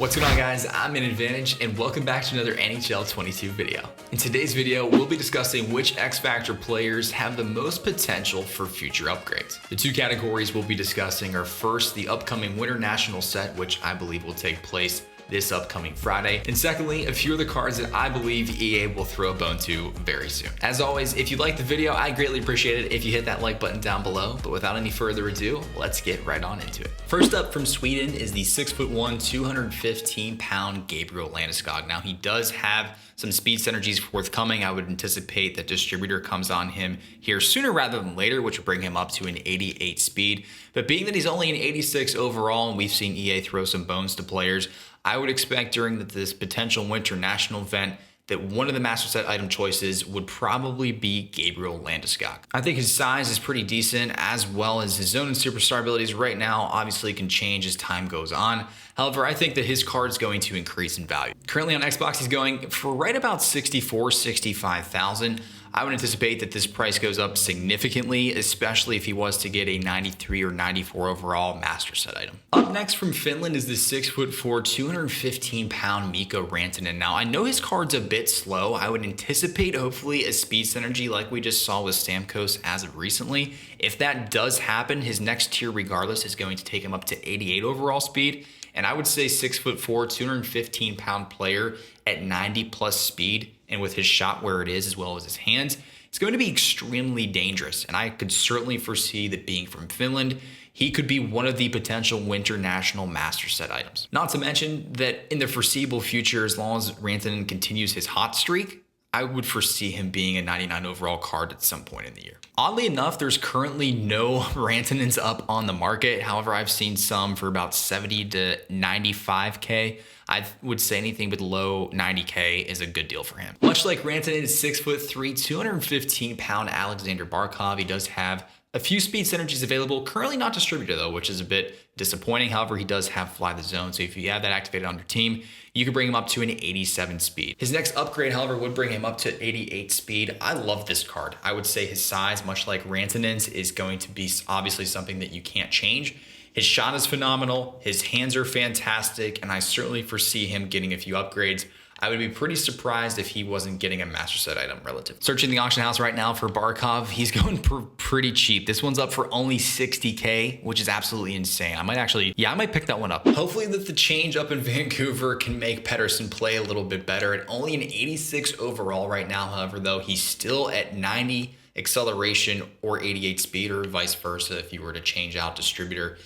What's going on, guys? I'm in Advantage and welcome back to another NHL 22 video. In today's video, we'll be discussing which X Factor players have the most potential for future upgrades. The two categories we'll be discussing are first, the upcoming Winter National set, which I believe will take place this upcoming Friday. And secondly, a few of the cards that I believe EA will throw a bone to very soon. As always, if you liked the video, I greatly appreciate it if you hit that like button down below. But without any further ado, let's get right on into it. First up from Sweden is the 6'1", 215-pound GABRIEL Landeskog. Now he does have some speed synergies forthcoming. I would anticipate that distributor comes on him here sooner rather than later, which would bring him up to an 88 speed. But being that he's only an 86 overall, and we've seen EA throw some bones to players, I would expect during this potential Winter National event that one of the Master Set item choices would probably be Gabriel Landeskog. I think his size is pretty decent, as well as his zone and superstar abilities right now obviously can change as time goes on. However, I think that his card is going to increase in value. Currently on Xbox, he's going for right about 64, 65,000. I would anticipate that this price goes up significantly, especially if he was to get a 93 or 94 overall Master Set item. Up next from Finland is the 6'4", 215-pound MIKKO Rantanen. Now, I know his card's a bit slow. I would anticipate hopefully a speed synergy like we just saw with Stamkos as of recently. If that does happen, his next tier regardless is going to take him up to 88 overall speed. And I would say 6'4", 215-pound player at 90 plus speed, and with his shot where it is as well as his hands, it's going to be extremely dangerous. And I could certainly foresee that being from Finland, he could be one of the potential Winter National Master Set items. Not to mention that in the foreseeable future, as long as Rantanen continues his hot streak, I would foresee him being a 99 overall card at some point in the year. Oddly enough, there's currently no Rantanens up on the market. However, I've seen some for about 70 to 95K. I would say anything below 90K is a good deal for him. Much like Rantanen, 6'3", 215-pound Alexander BARKOV, he does have a few speed synergies available, currently not distributed though, which is a bit disappointing. However, he does have Fly the Zone, so if you have that activated on your team, you can bring him up to an 87 speed. His next upgrade, however, would bring him up to 88 speed. I love this card. I would say his size, much like Rantanen's, is going to be obviously something that you can't change. His shot is phenomenal, his hands are fantastic, and I certainly foresee him getting a few upgrades. I would be pretty surprised if he wasn't getting a Master Set item relative. Searching the auction house right now for BARKOV, he's going pretty cheap. This one's up for only 60K, which is absolutely insane. I might pick that one up. Hopefully that the change up in Vancouver can make Pettersson play a little bit better. At only an 86 overall right now, however, though, he's still at 90 acceleration or 88 speed, or vice versa. If you were to change out distributor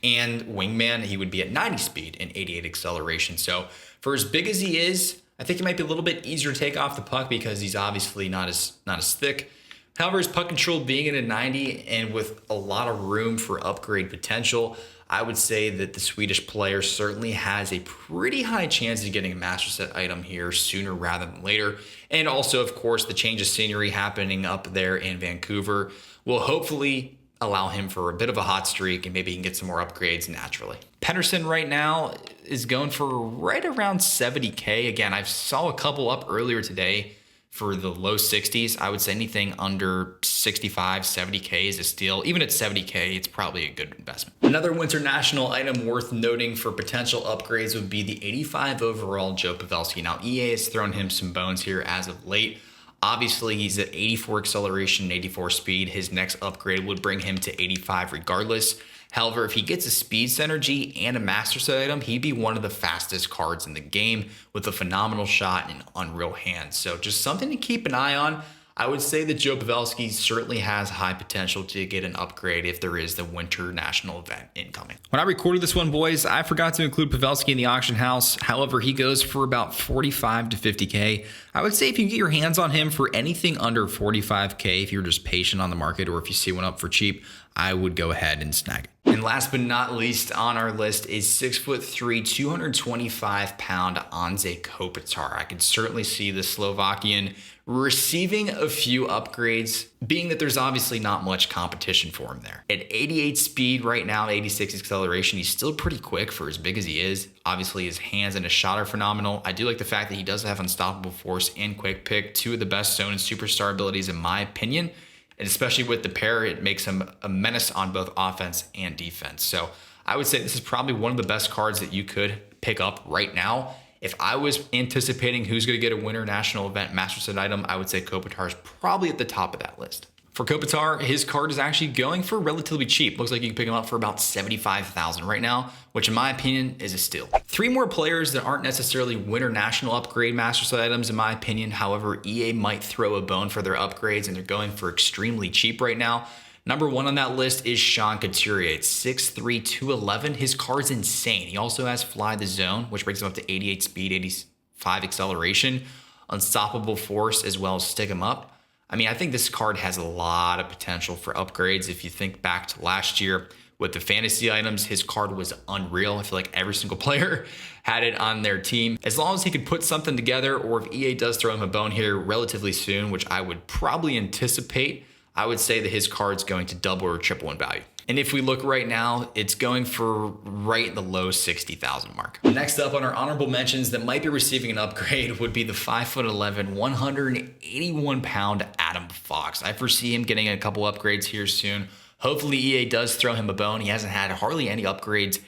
and wingman, he would be at 90 speed and 88 acceleration. So for as big as he is, I think it might be a little bit easier to take off the puck because he's obviously not as thick. However, his puck control being at a 90 and with a lot of room for upgrade potential, I would say that the Swedish player certainly has a pretty high chance of getting a Master Set item here sooner rather than later. And also, of course, the change of scenery happening up there in Vancouver will hopefully allow him for a bit of a hot streak, and maybe he can get some more upgrades naturally. Pettersson right now is going for right around 70K. Again, I saw a couple up earlier today for the low 60s. I would say anything under 65, 70K is a steal. Even at 70K, it's probably a good investment. Another Winter National item worth noting for potential upgrades would be the 85 overall Joe Pavelski. Now, EA has thrown him some bones here as of late. Obviously, he's at 84 acceleration and 84 speed. His next upgrade would bring him to 85 regardless. However, if he gets a speed synergy and a Master Set item, he'd be one of the fastest cards in the game with a phenomenal shot and unreal hands. So just something to keep an eye on. I would say that Joe Pavelski certainly has high potential to get an upgrade if there is the Winter National event incoming. When I recorded this one, boys, I forgot to include Pavelski in the auction house. However, he goes for about 45 to 50K. I would say if you get your hands on him for anything under 45K, if you're just patient on the market or if you see one up for cheap, I would go ahead and snag it. And last but not least on our list is 6'3", 225-pound ANZE KOPITAR. I can certainly see the Slovakian receiving a few upgrades, being that there's obviously not much competition for him there. At 88 speed right now, 86 acceleration, he's still pretty quick for as big as he is. Obviously, his hands and his shot are phenomenal. I do like the fact that he does have unstoppable force and quick pick, two of the best zone and superstar abilities in my opinion. And especially with the pair, it makes him a menace on both offense and defense. So I would say this is probably one of the best cards that you could pick up right now. If I was anticipating who's going to get a winter national event master set item, I would say KOPITAR is probably at the top of that list. For KOPITAR, his card is actually going for relatively cheap. Looks like you can pick him up for about 75,000 right now, which in my opinion is a steal. 3 more players that aren't necessarily winter national upgrade master set items in my opinion. However, EA might throw a bone for their upgrades and they're going for extremely cheap right now. Number 1 on that list is Couturier. It's 6'3", 211. His card's insane. He also has Fly the Zone, which brings him up to 88 speed, 85 acceleration, Unstoppable Force, as well as Stick 'em Up. I mean, I think this card has a lot of potential for upgrades. If you think back to last year with the fantasy items, his card was unreal. I feel like every single player had it on their team. As long as he could put something together, or if EA does throw him a bone here relatively soon, which I would probably anticipate, I would say that his card's going to double or triple in value. And if we look right now, it's going for right in the low 60,000 mark. Next up on our honorable mentions that might be receiving an upgrade would be the 5'11", 181 pound Adam Fox. I foresee him getting a couple upgrades here soon. Hopefully EA does throw him a bone. He hasn't had hardly any upgrades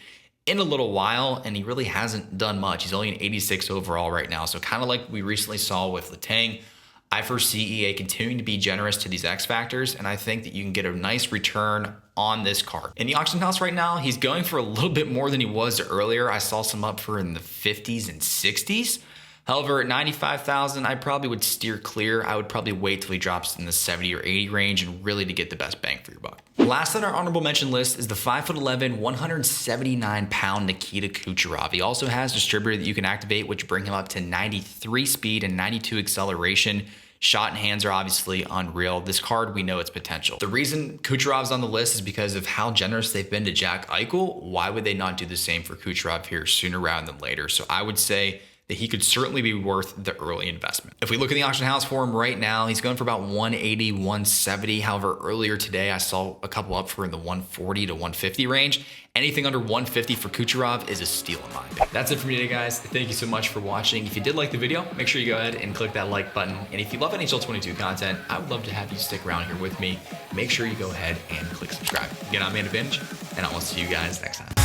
in a little while, and he really hasn't done much. He's only an 86 overall right now. So kind of like we recently saw with Letang, I foresee EA continuing to be generous to these X Factors, and I think that you can get a nice return on this card. In the auction house right now, he's going for a little bit more than he was earlier. I saw some up for in the 50s and 60s. However, at 95,000, I probably would steer clear. I would probably wait till he drops in the 70 or 80 range and really to get the best bang for your buck. Last on our honorable mention list is the 5'11", 179 pound Nikita Kucherov. He also has distributor that you can activate, which bring him up to 93 speed and 92 acceleration. Shot and hands are obviously unreal. This card, we know its potential. The reason Kucherov's on the list is because of how generous they've been to Jack Eichel. Why would they not do the same for Kucherov here sooner rather than later? So I would say that he could certainly be worth the early investment. If we look in the auction house for him right now, he's going for about 180, 170. However, earlier today, I saw a couple up for in the 140 to 150 range. Anything under 150 for Kucherov is a steal in my opinion. That's it for me today, guys. Thank you so much for watching. If you did like the video, make sure you go ahead and click that like button. And if you love NHL 22 content, I would love to have you stick around here with me. Make sure you go ahead and click subscribe. Again, I'm Undervalued, and I will see you guys next time.